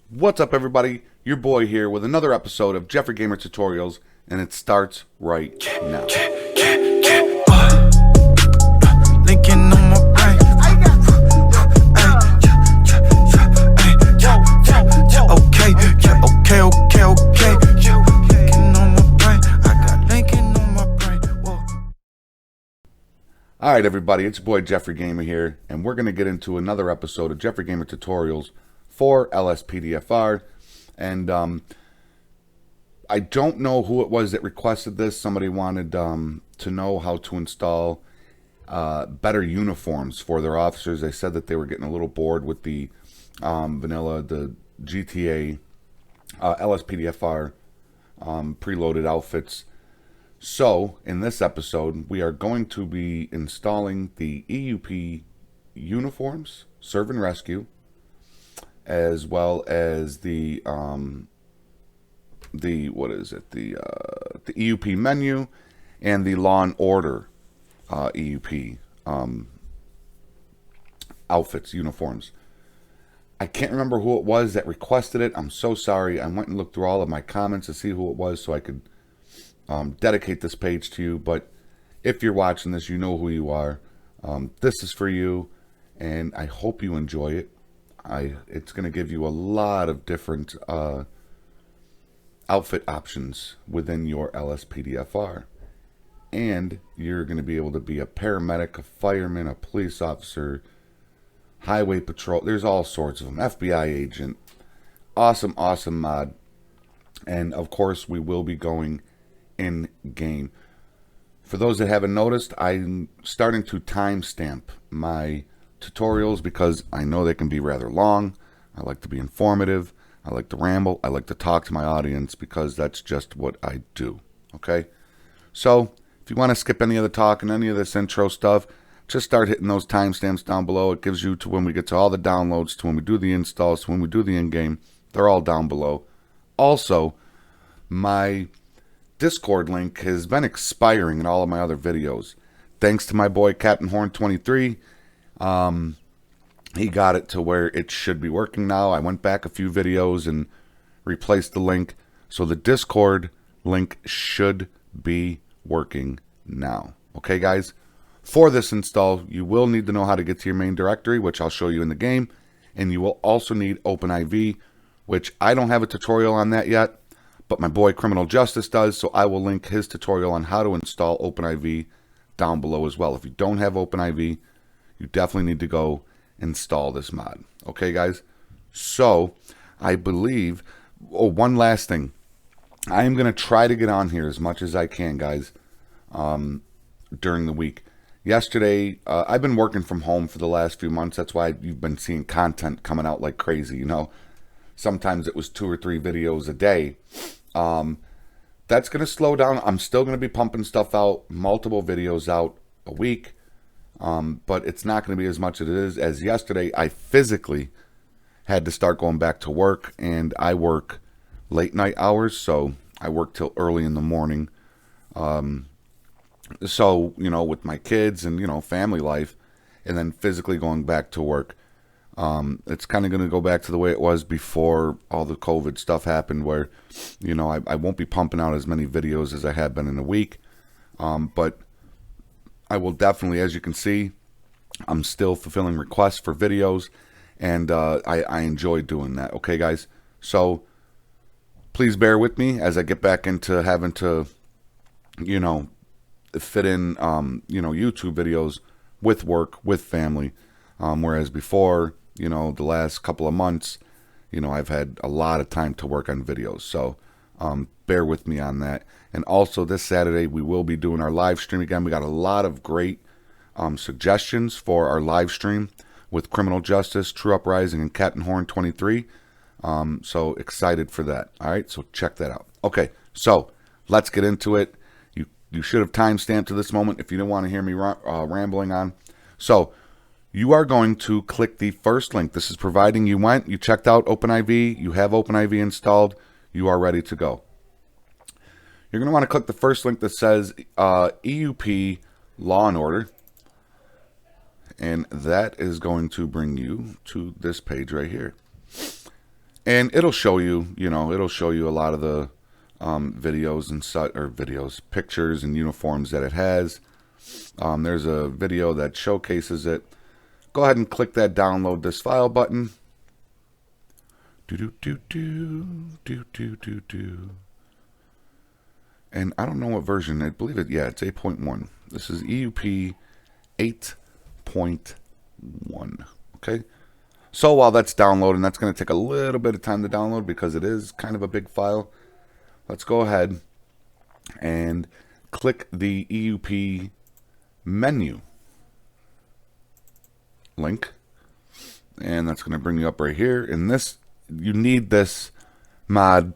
What's up, everybody? Your boy here with another episode of Jeffrey Gamer Tutorials, and it starts right now. Linking on my brain. Okay. Linking on my brain. I got linking on my brain. Whoa. Alright, everybody, it's your boy Jeffrey Gamer here, and we're going to get into another episode of Jeffrey Gamer Tutorials for LSPDFR. And I don't know who it was that requested this. Somebody wanted to know how to install better uniforms for their officers. They said that they were getting a little bored with the vanilla, the GTA, LSPDFR preloaded outfits. So, in this episode, we are going to be installing the EUP uniforms, Serve and Rescue, as well as the EUP Menu and the Law and Order EUP outfits, uniforms. I can't remember who it was that requested it. I'm so sorry. I went and looked through all of my comments to see who it was so I could dedicate this page to you. But if you're watching this, you know who you are. This is for you, and I hope you enjoy it. It's going to give you a lot of different outfit options within your LSPDFR. And you're going to be able to be a paramedic, a fireman, a police officer, highway patrol. There's all sorts of them. FBI agent. Awesome mod. And of course, we will be going in game. For those that haven't noticed, I'm starting to timestamp my tutorials because I know they can be rather long. I like to be informative. I like to ramble. I like to talk to my audience because that's just what I do. Okay? So, if you want to skip any of the talk and any of this intro stuff, just start hitting those timestamps down below. It gives you to when we get to all the downloads, to when we do the installs, to when we do the in-game. They're all down below. Also, my Discord link has been expiring in all of my other videos. Thanks to my boy Captain Horn 23. He got it to where it should be working now. I went back a few videos and replaced the link. So the Discord link should be working now. Okay, guys? For this install, you will need to know how to get to your main directory, which I'll show you in the game. And you will also need OpenIV, which I don't have a tutorial on that yet, but my boy Criminal Justice does, so I will link his tutorial on how to install OpenIV down below as well. If you don't have OpenIV, you definitely need to go install this mod. Okay, guys? So, I believe... Oh, one last thing. I am going to try to get on here as much as I can, guys, during the week. Yesterday, I've been working from home for the last few months. That's why you've been seeing content coming out like crazy, you know. Sometimes it was 2 or 3 videos a day. That's going to slow down. I'm still going to be pumping stuff out, multiple videos out a week. But it's not going to be as much as it is as yesterday. I physically had to start going back to work, and I work late night hours, so I work till early in the morning. So, you know, with my kids and, you know, family life, and then physically going back to work. It's kind of going to go back to the way it was before all the COVID stuff happened, where, you know, I won't be pumping out as many videos as I have been in a week. But I will definitely, as you can see, I'm still fulfilling requests for videos, and I enjoy doing that. Okay, guys? So please bear with me as I get back into having to, you know, fit in, you know, YouTube videos with work, with family. Whereas before, you know, the last couple of months, you know, I've had a lot of time to work on videos. So bear with me on that. And also this Saturday, we will be doing our live stream again. We got a lot of great suggestions for our live stream with Criminal Justice, True Uprising, and Captain Horn 23. So excited for that. All right, so check that out. Okay, so let's get into it. You should have timestamped to this moment if you didn't want to hear me rambling on. So you are going to click the first link. This is providing you checked out OpenIV, you have OpenIV installed, you are ready to go. You're going to want to click the first link that says EUP Law and Order. And that is going to bring you to this page right here. And it'll show you, it'll show you a lot of the videos and pictures and uniforms that it has. There's a video that showcases it. Go ahead and click that download this file button. And I don't know what version. I believe it. Yeah, it's 8.1. This is EUP 8.1. Okay. So while that's downloading, that's going to take a little bit of time to download because it is kind of a big file. Let's go ahead and click the EUP menu link. And that's going to bring you up right here. And this, you need this mod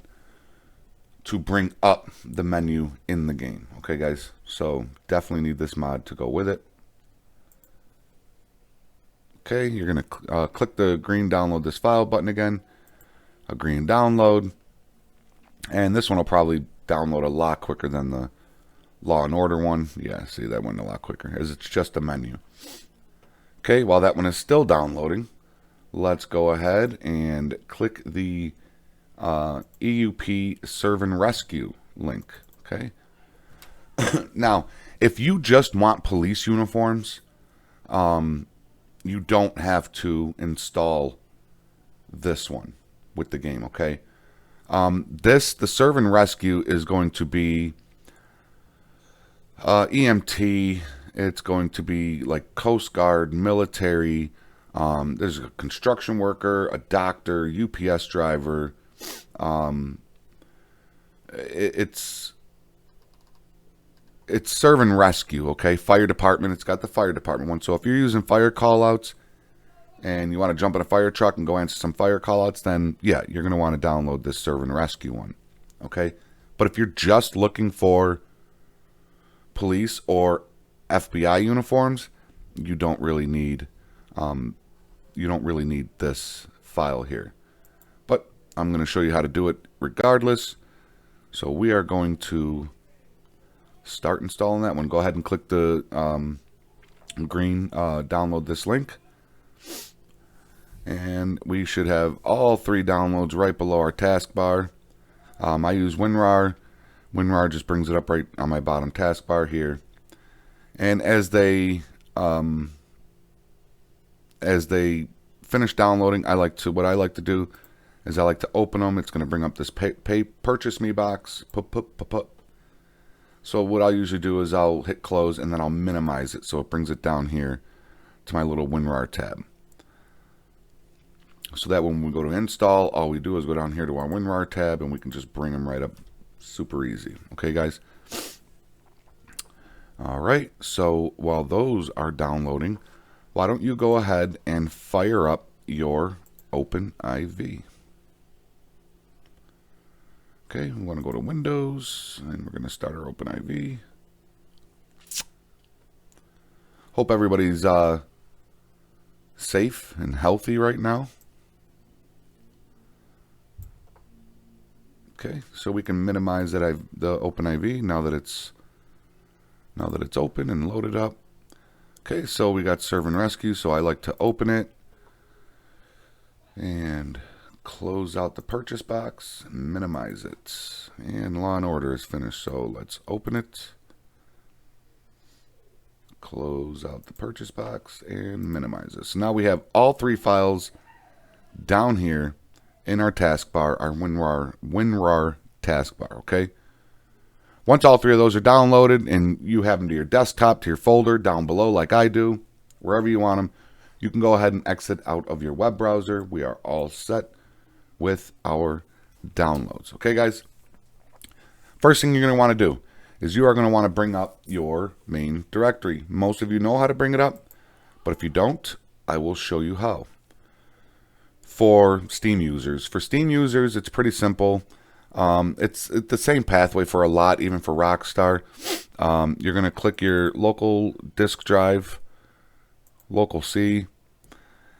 to bring up the menu in the game. Okay, guys? So definitely need this mod to go with it. Okay, you're going to click the green download this file button again. A green download. And this one will probably download a lot quicker than the Law and Order one. Yeah, see, that went a lot quicker as it's just a menu. Okay, while that one is still downloading, let's go ahead and click the EUP Serve and Rescue link. Okay. Now, if you just want police uniforms, you don't have to install this one with the game. Okay. The Serve and Rescue is going to be EMT. It's going to be like Coast Guard, military. There's a construction worker, a doctor, UPS driver. It's Serve and Rescue. Okay, fire department. It's got the fire department one. So if you're using fire callouts and you want to jump in a fire truck and go answer some fire callouts, then yeah, you're going to want to download this Serve and Rescue one. Okay, but if you're just looking for police or FBI uniforms, you don't really need this file here. But I'm going to show you how to do it regardless. So we are going to start installing that one. Go ahead and click the green download this link. And we should have all three downloads right below our taskbar. I use WinRAR. WinRAR just brings it up right on my bottom taskbar here. And as they finish downloading, what I like to do is I like to open them. It's going to bring up this purchase me box. So what I'll usually do is I'll hit close and then I'll minimize it so it brings it down here to my little WinRAR tab. So that when we go to install, all we do is go down here to our WinRAR tab and we can just bring them right up super easy. Okay, guys? Alright, so while those are downloading, why don't you go ahead and fire up your OpenIV. Okay, we want to go to Windows, and we're going to start our OpenIV. Hope everybody's safe and healthy right now. Okay, so we can minimize the OpenIV now that it's open and loaded up. Okay, so we got Serve and Rescue, so I like to open it and close out the purchase box and minimize it. And Law and Order is finished, so let's open it, close out the purchase box, and minimize it. So now we have all three files down here in our taskbar, our WinRAR taskbar. Okay. Once all three of those are downloaded and you have them to your desktop, to your folder down below like I do, wherever you want them, you can go ahead and exit out of your web browser. We are all set with our downloads. Okay, guys? First thing you're going to want to do is you are going to want to bring up your main directory. Most of you know how to bring it up, but if you don't, I will show you how. For Steam users, it's pretty simple. It's the same pathway for a lot, even for Rockstar. You're going to click your local disk drive, local C,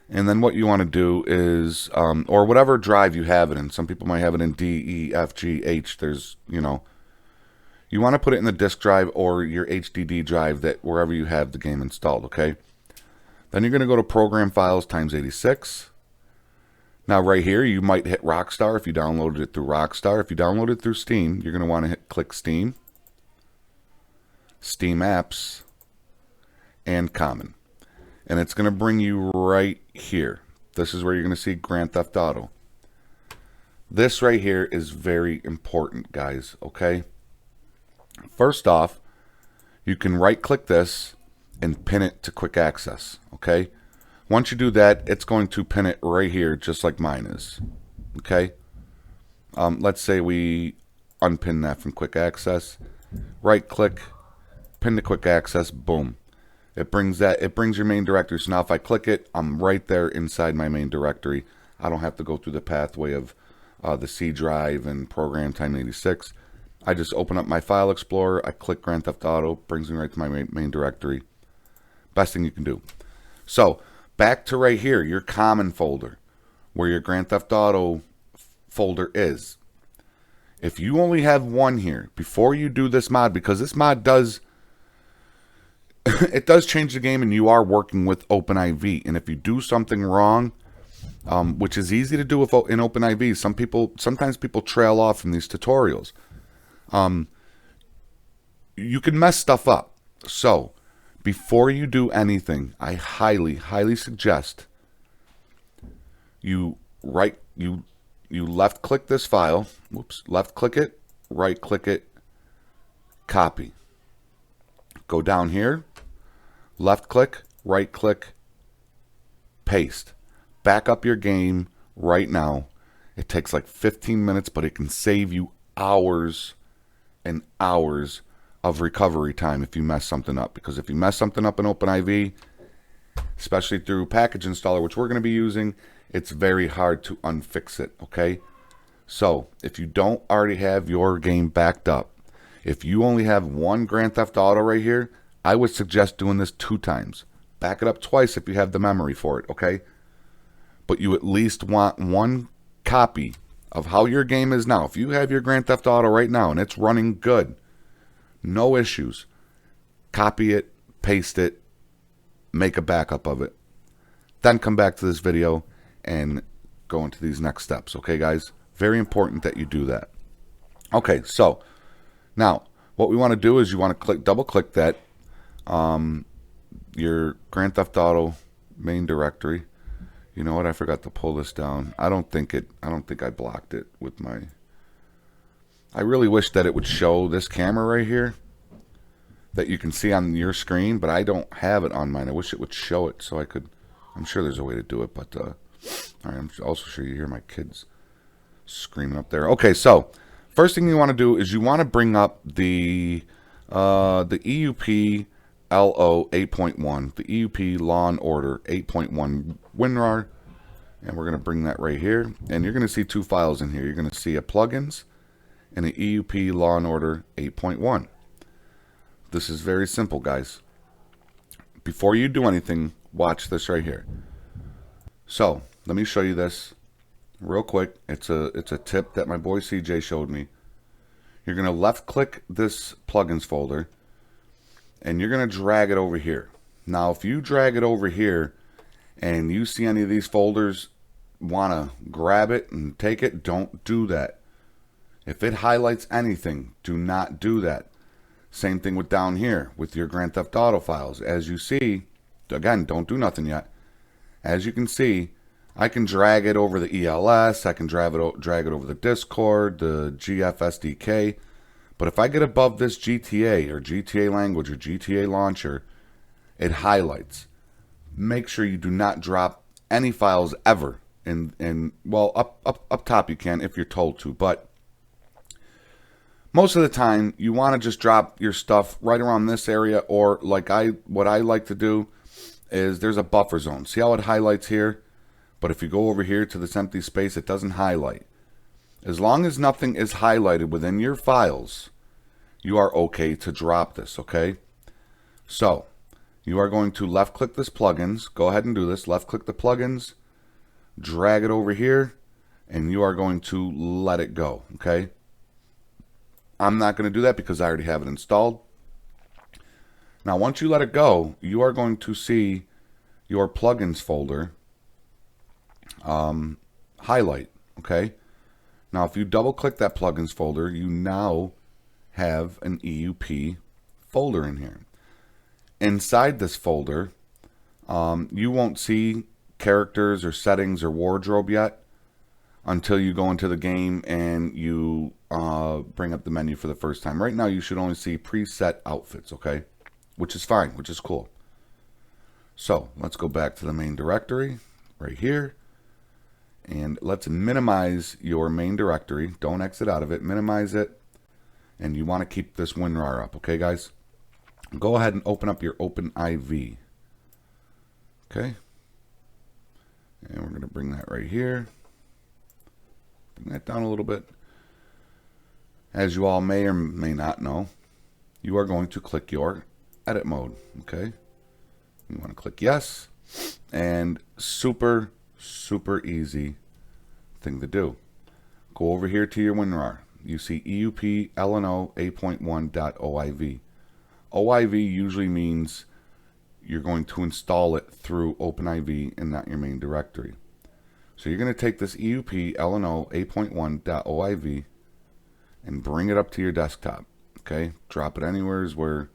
and then what you want to do is, or whatever drive you have it in. Some people might have it in D, E, F, G, H. There's, you want to put it in the disk drive or your HDD drive that wherever you have the game installed. Okay. Then you're going to go to Program Files ×86. Now right here, you might hit Rockstar if you downloaded it through Rockstar. If you downloaded it through Steam, you're going to want to click Steam, Steam Apps, and Common. And it's going to bring you right here. This is where you're going to see Grand Theft Auto. This right here is very important, guys, okay? First off, you can right-click this and pin it to quick access, okay? Once you do that, it's going to pin it right here, just like mine is, okay? Let's say we unpin that from quick access. Right-click, pin to quick access, boom. It brings your main directory. So now if I click it, I'm right there inside my main directory. I don't have to go through the pathway of the C drive and program time 86. I just open up my file explorer, I click Grand Theft Auto, brings me right to my main directory. Best thing you can do. So back to right here, your common folder, where your Grand Theft Auto folder is. If you only have one here, before you do this mod, because this mod does it does change the game, and you are working with OpenIV. And if you do something wrong, which is easy to do in OpenIV, sometimes people trail off from these tutorials. You can mess stuff up. So before you do anything, I highly, highly suggest you left click this file. Whoops, left click it, right click it, copy. Go down here, left click, right click, paste. Back up your game right now. It takes like 15 minutes, but it can save you hours and hours of recovery time if you mess something up. Because if you mess something up in OpenIV, especially through package installer, which we're going to be using, it's very hard to unfix it, okay? So if you don't already have your game backed up, if you only have one Grand Theft Auto right here, I would suggest doing this 2 times. Back it up twice if you have the memory for it, okay? But you at least want one copy of how your game is now. If you have your Grand Theft Auto right now and it's running good, no issues, copy it, paste it, make a backup of it. Then come back to this video and go into these next steps, okay, guys? Very important that you do that. Okay, so now what we want to do is you want to double click that your Grand Theft Auto main directory. You know what? I forgot to pull this down. I don't think I blocked it with my. I really wish that it would show this camera right here that you can see on your screen, but I don't have it on mine. I wish it would show it so I could. I'm sure there's a way to do it, but all right. I'm also sure you hear my kids screaming up there. Okay, so first thing you want to do is you want to bring up the EUP LO 8.1, the EUP Law and Order 8.1 WinRAR, and we're going to bring that right here. And you're going to see 2 files in here. You're going to see a plugins and an EUP Law and Order 8.1. This is very simple, guys. Before you do anything, watch this right here. So let me show you this real quick. It's a tip that my boy CJ showed me. You're going to left click this plugins folder and you're going to drag it over here. Now if you drag it over here and you see any of these folders, want to grab it and take it, don't do that. If it highlights anything, do not do that. Same thing with down here with your Grand Theft Auto files. As you see, again, don't do nothing yet. As you can see, I can drag it over the ELS, I can drag it over the Discord, the GF SDK. But if I get above this GTA or GTA language or GTA launcher, it highlights. Make sure you do not drop any files ever. Well, up top you can if you're told to, but most of the time you want to just drop your stuff right around this area, or what I like to do is there's a buffer zone. See how it highlights here? But if you go over here to this empty space, it doesn't highlight. As long as nothing is highlighted within your files, you are okay to drop this, okay? So, you are going to left click this plugins. Go ahead and do this. Left click the plugins, drag it over here, and you are going to let it go, okay? I'm not going to do that because I already have it installed. Now, once you let it go, you are going to see your plugins folder highlight, okay? Now, if you double click that plugins folder, you now have an EUP folder in here. Inside this folder, you won't see characters or settings or wardrobe yet until you go into the game and you bring up the menu for the first time. Right now, you should only see preset outfits, okay? Which is fine, which is cool. So let's go back to the main directory right here. And let's minimize your main directory. Don't exit out of it. Minimize it. And you want to keep this WinRAR up, okay, guys? Go ahead and open up your OpenIV. Okay. And we're going to bring that right here. Bring that down a little bit. As you all may or may not know, you are going to click your edit mode, okay? You want to click yes. And super easy thing to do. Go over here to your WinRAR. You see EUP LNO 8.1.OIV. OIV usually means you're going to install it through OpenIV and not your main directory. So you're going to take this EUP LNO 8.1.OIV and bring it up to your desktop. Okay? Drop it anywhere where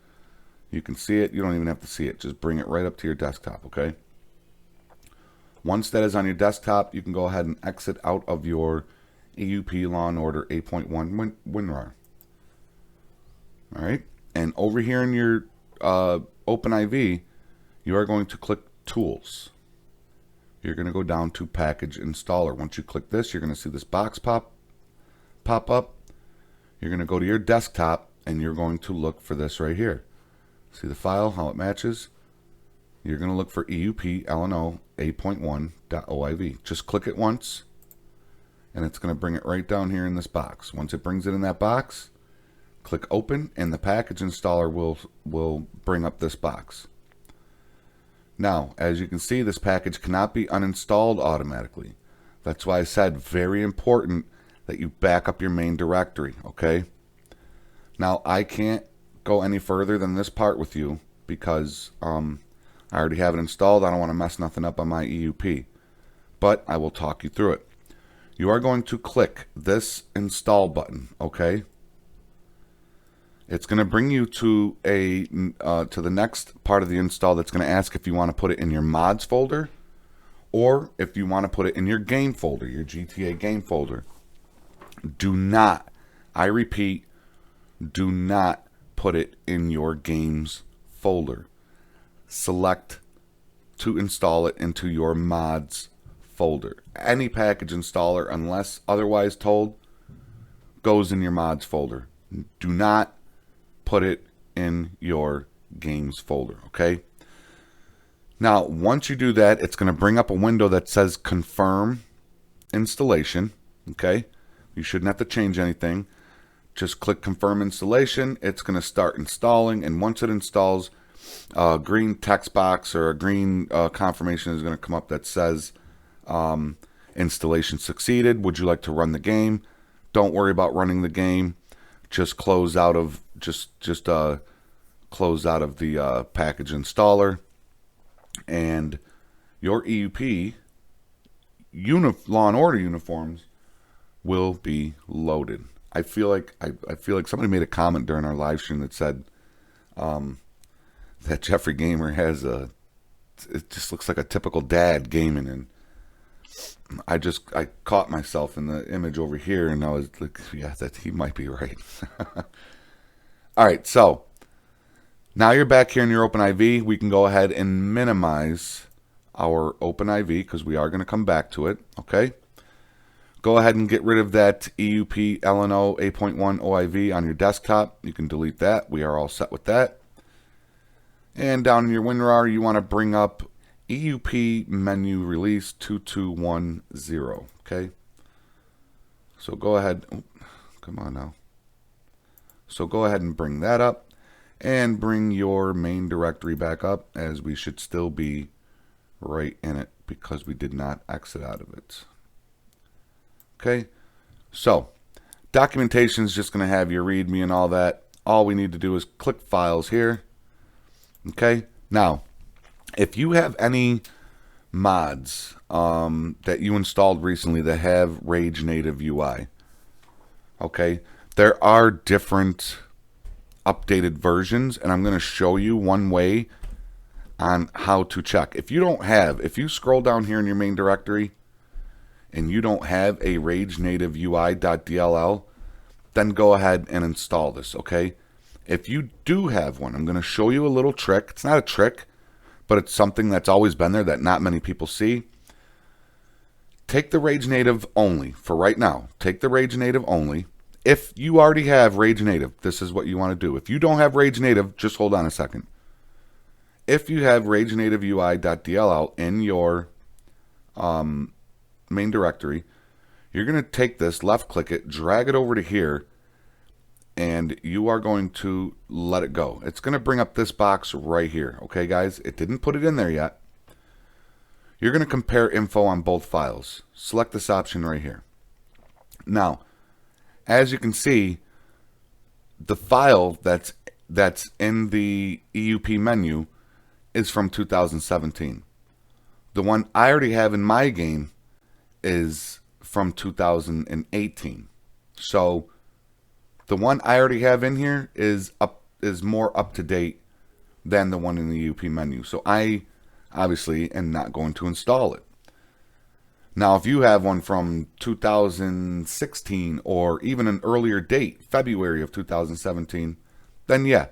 you can see it. You don't even have to see it. Just bring it right up to your desktop. Okay? Once that is on your desktop, you can go ahead and exit out of your EUP Law and Order 8.1 WinRAR. Alright? And over here in your OpenIV, you are going to click Tools. You're going to go down to Package Installer. Once you click this, you're going to see this box pop up. You're going to go to your desktop and you're going to look for this right here. See the file, how it matches? You're going to look for EUP LNO 8.1.OIV. Just click it once and it's going to bring it right down here in this box. Once it brings it in that box, click Open and the package installer will bring up this box. Now, as you can see, this package cannot be uninstalled automatically. That's why I said very important that you back up your main directory, okay? Now, I can't go any further than this part with you because I already have it installed. I don't want to mess nothing up on my EUP. But I will talk you through it. You are going to click this install button, okay? It's going to bring you to the next part of the install that's going to ask if you want to put it in your mods folder or if you want to put it in your game folder, your GTA game folder. Do not, I repeat, do not put it in your games folder. Select to install it into your mods folder. Any package installer, unless otherwise told, goes in your mods folder. Do not put it in your games folder, okay? Now, once you do that, it's going to bring up a window that says confirm installation, okay? You shouldn't have to change anything. Just click confirm installation. It's going to start installing, and once it installs, a green text box or a green confirmation is going to come up that says installation succeeded. Would you like to run the game? Don't worry about running the game. Just close out of close out of the package installer, and your EUP Law and Order uniforms will be loaded. I feel like somebody made a comment during our live stream that said that Jeffrey Gamer has it just looks like a typical dad gaming, and I caught myself in the image over here, and I was like, yeah, that he might be right. All right, so now you're back here in your OpenIV. We can go ahead and minimize our OpenIV because we are going to come back to it. Okay, go ahead and get rid of that EUP LNO 8.1 OIV on your desktop. You can delete that. We are all set with that. And down in your WinRAR, you want to bring up EUP Menu Release 2210. Okay, so go ahead. Oh, come on now. So go ahead and bring that up and bring your main directory back up, as we should still be right in it because we did not exit out of it. Okay, so documentation is just going to have your README and all that. All we need to do is click Files here. Okay, now if you have any mods that you installed recently that have Rage Native UI. Okay, there are different updated versions, and I'm going to show you one way on how to check. If you scroll down here in your main directory and you don't have a Rage Native UI.dll, then go ahead and install this, okay? If you do have one, I'm going to show you a little trick. It's not a trick, but it's something that's always been there that not many people see. Take the Rage Native only for right now. Take the Rage Native only. If you already have Rage Native, this is what you want to do. If you don't have Rage Native, just hold on a second. If you have Rage Native UI.dll in your main directory, you're going to take this, left click it, drag it over to here, and you are going to let it go. It's going to bring up this box right here. Okay, guys? It didn't put it in there yet. You're going to compare info on both files. Select this option right here. Now, as you can see, the file that's in the EUP menu is from 2017. The one I already have in my game is from 2018. So the one I already have in here is more up to date than the one in the EUP menu. So I obviously am not going to install it. Now, if you have one from 2016 or even an earlier date, February of 2017, then yeah,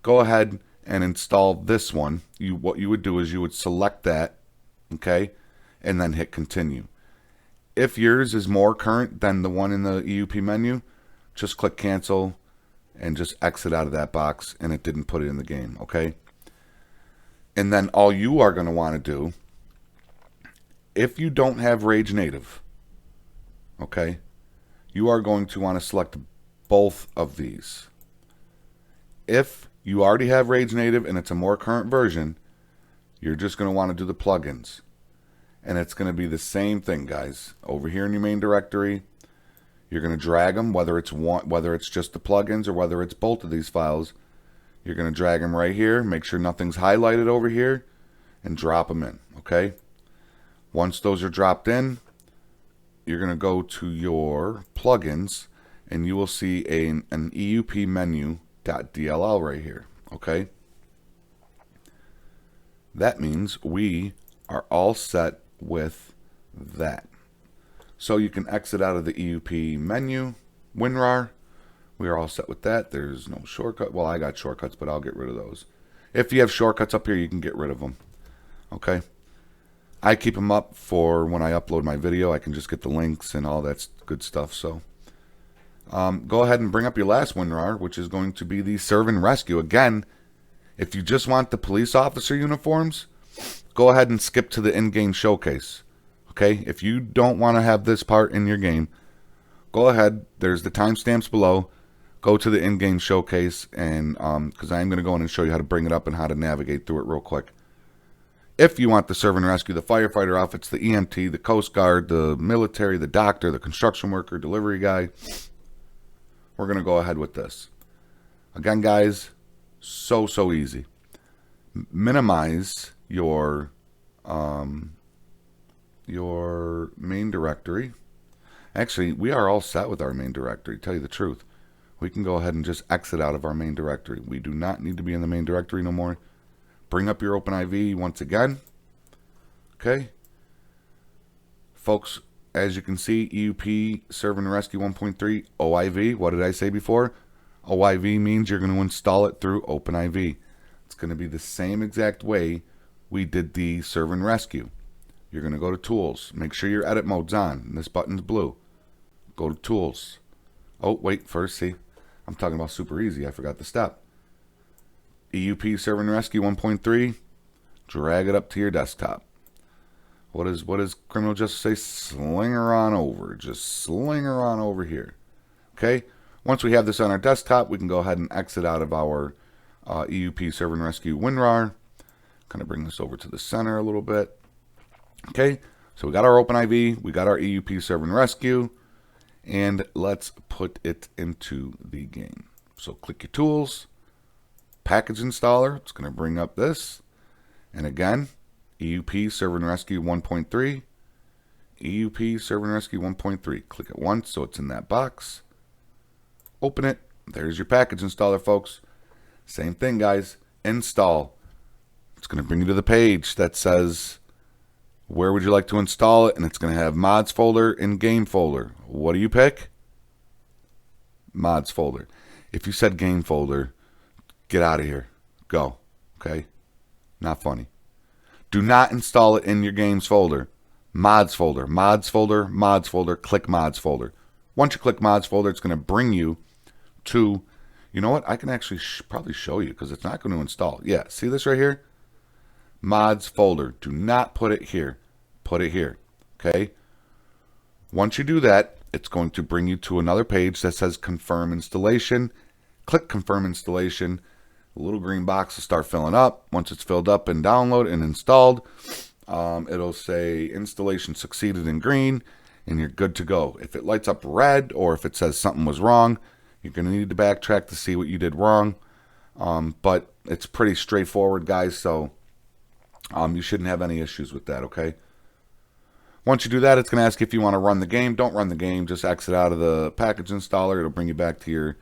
go ahead and install this one. What you would do is you would select that, okay, and then hit continue. If yours is more current than the one in the EUP menu, just click cancel and just exit out of that box, and it didn't put it in the game, okay? And then all you are going to want to do, if you don't have Rage Native, okay, you are going to want to select both of these. If you already have Rage Native and it's a more current version, you're just going to want to do the plugins. And it's going to be the same thing, guys. Over here in your main directory, you're going to drag them, whether it's just the plugins or whether it's both of these files. You're going to drag them right here, make sure nothing's highlighted over here, and drop them in, okay? Once those are dropped in, you're going to go to your plugins, and you will see an EUP Menu.dll right here, okay? That means we are all set with that. So you can exit out of the EUP menu, WinRAR. We are all set with that. There's no shortcut. Well, I got shortcuts, but I'll get rid of those. If you have shortcuts up here, you can get rid of them. Okay? I keep them up for when I upload my video. I can just get the links and all that good stuff. So go ahead and bring up your last WinRAR, which is going to be the Serve and Rescue. Again, if you just want the police officer uniforms, go ahead and skip to the in-game showcase. Okay? If you don't want to have this part in your game, go ahead. There's the timestamps below. Go to the in-game showcase, and because I'm going to go in and show you how to bring it up and how to navigate through it real quick. If you want the Serve and Rescue, the firefighter outfits, the EMT, the Coast Guard, the military, the doctor, the construction worker, delivery guy, we're going to go ahead with this. Again, guys, so easy. Minimize your main directory. Actually, we are all set with our main directory, tell you the truth. We can go ahead and just exit out of our main directory. We do not need to be in the main directory no more. Bring up your OpenIV once again. Okay. Folks, as you can see, EUP Serve and Rescue 1.3 OIV. What did I say before? OIV means you're going to install it through OpenIV. It's going to be the same exact way we did the Serve and Rescue. You're going to go to Tools. Make sure your edit mode's on. This button's blue. Go to Tools. Oh, wait, first, see. I'm talking about super easy. I forgot the step. EUP Serve and Rescue 1.3. Drag it up to your desktop. What does criminal justice say? Sling her on over. Just sling her on over here. Okay? Once we have this on our desktop, we can go ahead and exit out of our EUP Serve and Rescue WinRAR. Kind of bring this over to the center a little bit. Okay? So we got our OpenIV. We got our EUP Serve and Rescue. And let's put it into the game. So click your tools, package installer. It's going to bring up this. And again, EUP Serve and Rescue 1.3. EUP Serve and Rescue 1.3. Click it once so it's in that box. Open it. There's your package installer, folks. Same thing, guys. Install. It's going to bring you to the page that says, where would you like to install it? And it's going to have mods folder and game folder. What do you pick? Mods folder. If you said game folder, get out of here. Go. Okay? Not funny. Do not install it in your games folder. Mods folder. Mods folder. Mods folder. Click mods folder. Once you click mods folder, it's going to bring you to, you know what? I can actually probably show you because it's not going to install. Yeah, see this right here? Mods folder. Do not put it here. Put it here. Okay? Once you do that, it's going to bring you to another page that says confirm installation. Click confirm installation. The little green box will start filling up. Once it's filled up and downloaded and installed, it'll say installation succeeded in green, and you're good to go. If it lights up red or if it says something was wrong, you're going to need to backtrack to see what you did wrong. But it's pretty straightforward, guys, so you shouldn't have any issues with that, okay? Once you do that, it's going to ask you if you want to run the game. Don't run the game. Just exit out of the package installer. It'll bring you back to your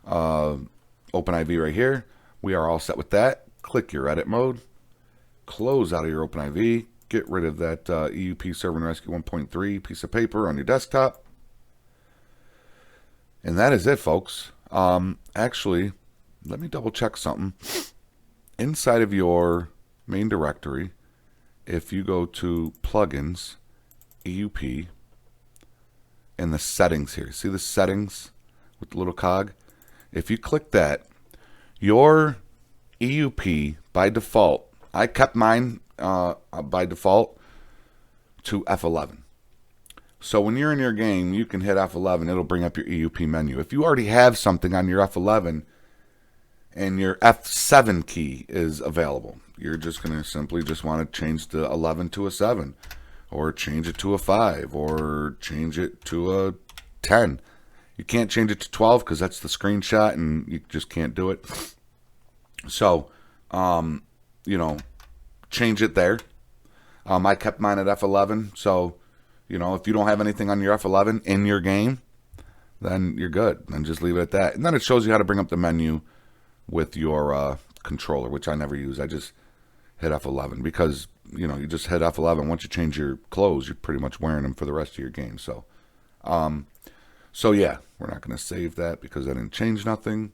OpenIV right here. We are all set with that. Click your edit mode. Close out of your OpenIV. Get rid of that EUP Serve and Rescue 1.3 piece of paper on your desktop. And that is it, folks. Actually, let me double check something. Inside of your main directory, if you go to Plugins, EUP, and the settings here. See the settings with the little cog? If you click that, your EUP by default, I kept mine by default to F11. So when you're in your game, you can hit F11. It'll bring up your EUP menu. If you already have something on your F11 and your F7 key is available, you're just going to simply just want to change the 11 to a 7, or change it to a 5, or change it to a 10. You can't change it to 12 because that's the screenshot and you just can't do it. So, you know, change it there. I kept mine at F11, so, you know, if you don't have anything on your F11 in your game, then you're good. Then just leave it at that. And then it shows you how to bring up the menu with your controller, which I never use. I just hit F11 because, you know, you just hit F11. Once you change your clothes, you're pretty much wearing them for the rest of your game. So, yeah, we're not going to save that because I didn't change nothing.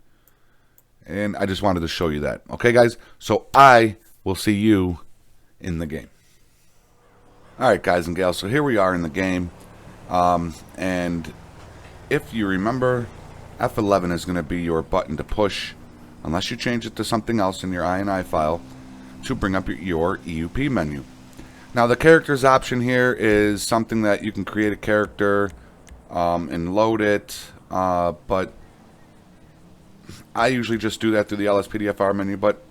And I just wanted to show you that. Okay, guys? So I will see you in the game. All right, guys and gals. So here we are in the game. And if you remember, F11 is going to be your button to push, unless you change it to something else in your INI file, to bring up your EUP menu. Now, the characters option here is something that you can create a character and load it, but I usually just do that through the LSPDFR menu, but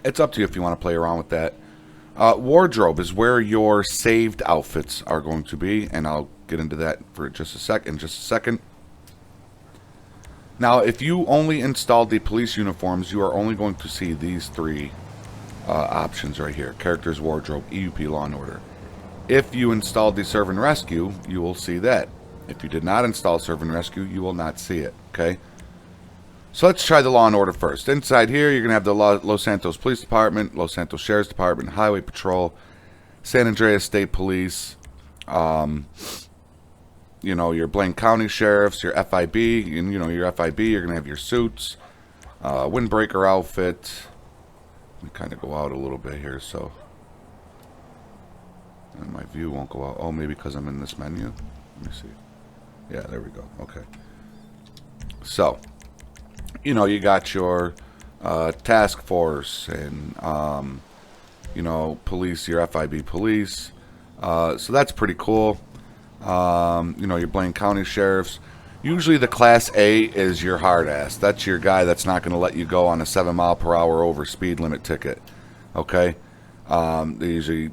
it's up to you if you want to play around with that. Wardrobe is where your saved outfits are going to be, and I'll get into that for just a second. Now, if you only installed the police uniforms, you are only going to see these three options right here: characters, wardrobe, EUP, law and order. If you installed the serve and rescue, you will see that. If you did not install serve and rescue, you will not see it. Okay. So let's try the law and order first. Inside here, you're going to have the Los Santos Police Department, Los Santos Sheriff's Department, Highway Patrol, San Andreas State Police, you know, your Blaine County Sheriffs, your FIB, and, you know, your FIB, you're going to have your suits, windbreaker outfit. Let me kind of go out a little bit here, so and my view won't go out. Oh, maybe because I'm in this menu. Let me see. Yeah, there we go. Okay. So, you know, you got your task force and, you know, police, your FIB police. So that's pretty cool. You know, your Blaine County sheriffs. Usually the Class A is your hard ass. That's your guy that's not going to let you go on a 7-mile-per-hour over speed limit ticket. Okay? They usually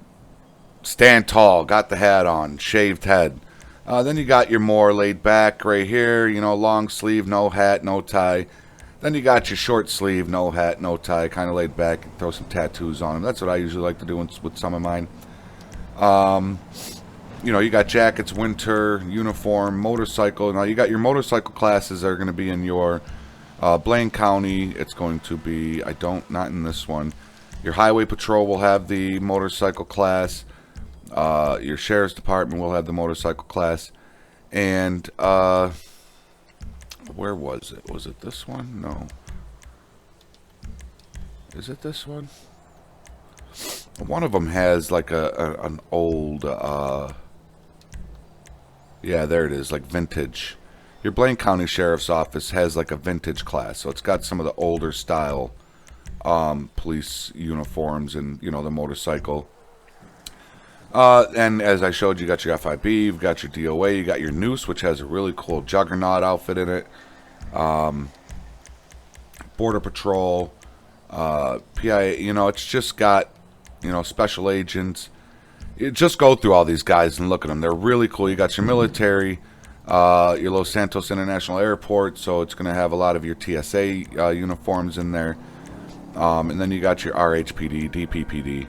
stand tall, got the hat on, shaved head. Then you got your more laid back right here, you know, long sleeve, no hat, no tie. Then you got your short sleeve, no hat, no tie, kind of laid back. Throw some tattoos on them. That's what I usually like to do with some of mine. You know, you got jackets, winter, uniform, motorcycle. Now you got your motorcycle classes that are going to be in your Blaine County. It's going to be, not in this one. Your highway patrol will have the motorcycle class. Your sheriff's department will have the motorcycle class. And, where was it? Was it this one? No. Is it this one? One of them has like an old, yeah, there it is, like vintage. Your Blaine County Sheriff's Office has like a vintage class, so it's got some of the older style police uniforms and, you know, the motorcycle. And as I showed you, got your FIB, you've got your DOA, you got your Noose, which has a really cool Juggernaut outfit in it. Border Patrol, PI, you know, it's just got, you know, special agents. You just go through all these guys and look at them. They're really cool. You got your military, your Los Santos International Airport, so it's going to have a lot of your TSA uniforms in there. And then you got your RHPD, DPPD.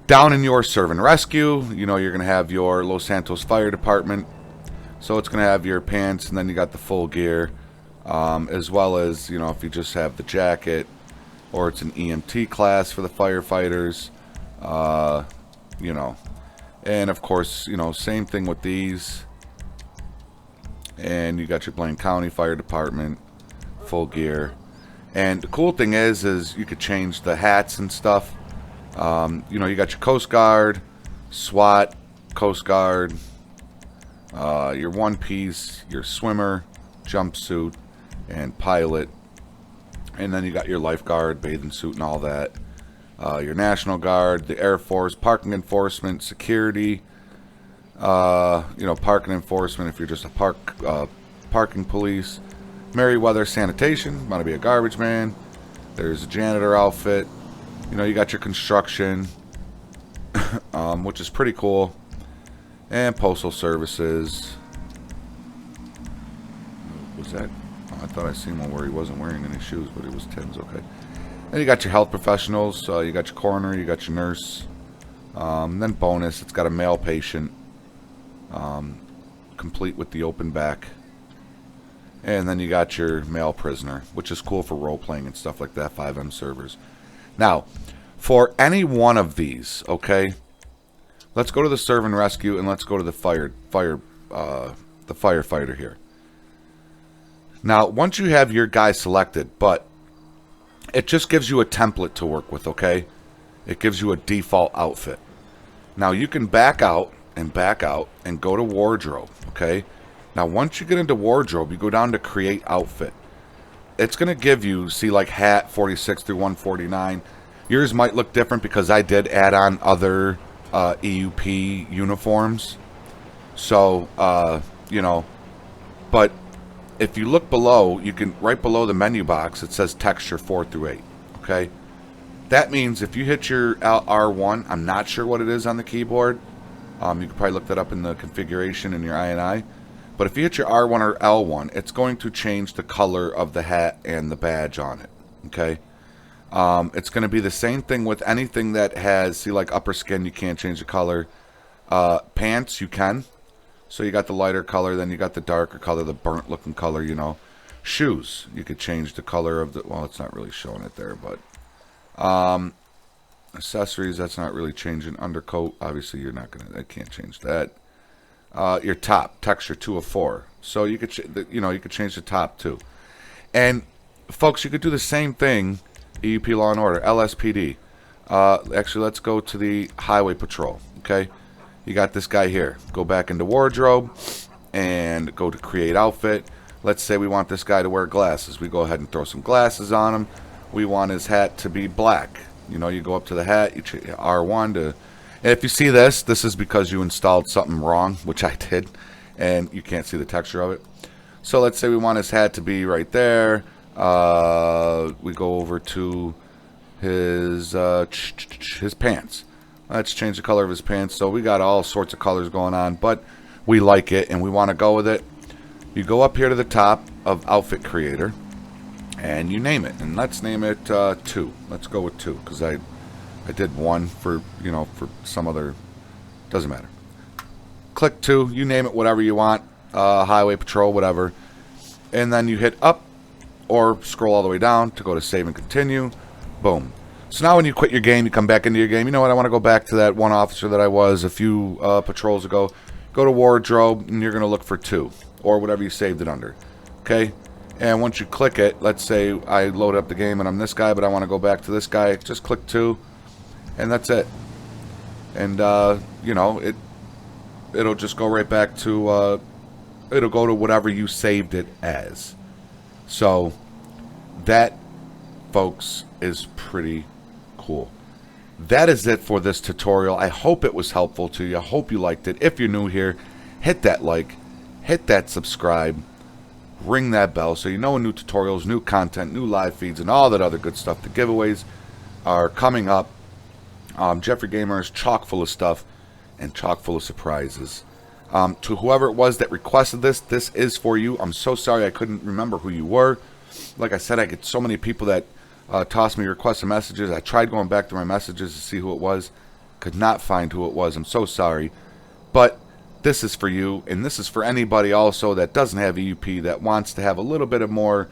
Down in your serve and rescue, you know, you're going to have your Los Santos Fire Department. So it's going to have your pants, and then you got the full gear, as well as, you know, if you just have the jacket, or it's an EMT class for the firefighters, you know. And, of course, you know, same thing with these. And you got your Blaine County Fire Department, full gear. And the cool thing is you could change the hats and stuff. You know, you got your Coast Guard, SWAT, Coast Guard, your one piece, your swimmer, jumpsuit, and pilot. And then you got your lifeguard, bathing suit, and all that. Your National Guard, the Air Force, parking enforcement, security. You know, parking enforcement if you're just a parking police. Merriweather sanitation, want to be a garbage man. There's a janitor outfit. You know, you got your construction, which is pretty cool. And postal services. What was that? Oh, I thought I seen one where he wasn't wearing any shoes, but it was Tim's. Okay. Then you got your health professionals. You got your coroner. You got your nurse. Then bonus, it's got a male patient, complete with the open back. And then you got your male prisoner, which is cool for role-playing and stuff like that, 5M servers. Now, for any one of these, okay, let's go to the serve and rescue, and let's go to the firefighter here. Now, once you have your guy selected, but it just gives you a template to work with, okay? It gives you a default outfit. Now, you can back out and go to wardrobe, okay? Now, once you get into wardrobe, you go down to create outfit. It's going to give you, see, like hat 46 through 149. Yours might look different because I did add on other EUP uniforms. So, you know, but if you look below, you can, right below the menu box, it says texture 4 through 8, okay? That means if you hit your R1, I'm not sure what it is on the keyboard. You could probably look that up in the configuration in your INI. But if you hit your R1 or L1, it's going to change the color of the hat and the badge on it, okay? It's going to be the same thing with anything that has, see, like upper skin, you can't change the color. Pants, you can. So you got the lighter color, then you got the darker color, the burnt looking color, you know. Shoes, you could change the color of the, well, it's not really showing it there, but accessories, that's not really changing. Undercoat, obviously you're not gonna, I can't change that. Your top, texture 2 of 4, so you could, you know, you could change the top too. And folks, you could do the same thing. EUP Law and Order, LSPD. Actually, let's go to the Highway Patrol. Okay, you got this guy here. Go back into wardrobe and go to create outfit. Let's say we want this guy to wear glasses. We go ahead and throw some glasses on him. We want his hat to be black. You know, you go up to the hat, you R1 to, and if you see this, this is because you installed something wrong, which I did, and you can't see the texture of it. So let's say we want his hat to be right there. We go over to his pants. Let's change the color of his pants. So we got all sorts of colors going on, but we like it and we want to go with it. You go up here to the top of Outfit Creator, and you name it. And let's name it 2. Let's go with 2 because I did 1 for, you know, for some other, doesn't matter. Click 2, you name it whatever you want, highway patrol, whatever. And then you hit up or scroll all the way down to go to save and continue. Boom. So now when you quit your game, you come back into your game. You know what? I want to go back to that one officer that I was a few patrols ago. Go to wardrobe, and you're going to look for 2, or whatever you saved it under. Okay? And once you click it, let's say I load up the game and I'm this guy, but I want to go back to this guy. Just click 2, and that's it. And, you know, it'll just go right back to, it'll go to whatever you saved it as. So, that, folks, is pretty cool. That is it for this tutorial. I hope it was helpful to you. I hope you liked it. If you're new here, hit that like, hit that subscribe, ring that bell so you know when new tutorials, new content, new live feeds, and all that other good stuff. The giveaways are coming up. Jeffrey Gamer is chock full of stuff and chock full of surprises. To whoever it was that requested this, this is for you. I'm so sorry I couldn't remember who you were. Like I said, I get so many people that toss me requests and messages. I tried going back to my messages to see who it was. Could not find who it was. I'm so sorry. But this is for you, and this is for anybody also that doesn't have EUP, that wants to have a little bit of more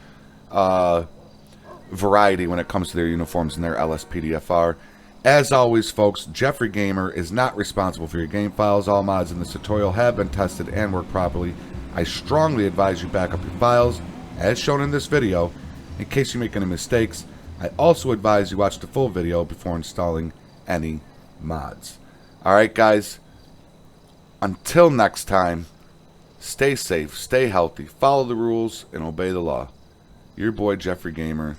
variety when it comes to their uniforms and their LSPDFR. As always, folks, Jeffrey Gamer is not responsible for your game files. All mods in this tutorial have been tested and work properly. I strongly advise you back up your files, as shown in this video, in case you make any mistakes. I also advise you watch the full video before installing any mods. Alright guys, until next time, stay safe, stay healthy, follow the rules, and obey the law. Your boy Jeffrey Gamer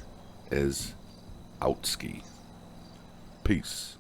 is out ski. Peace.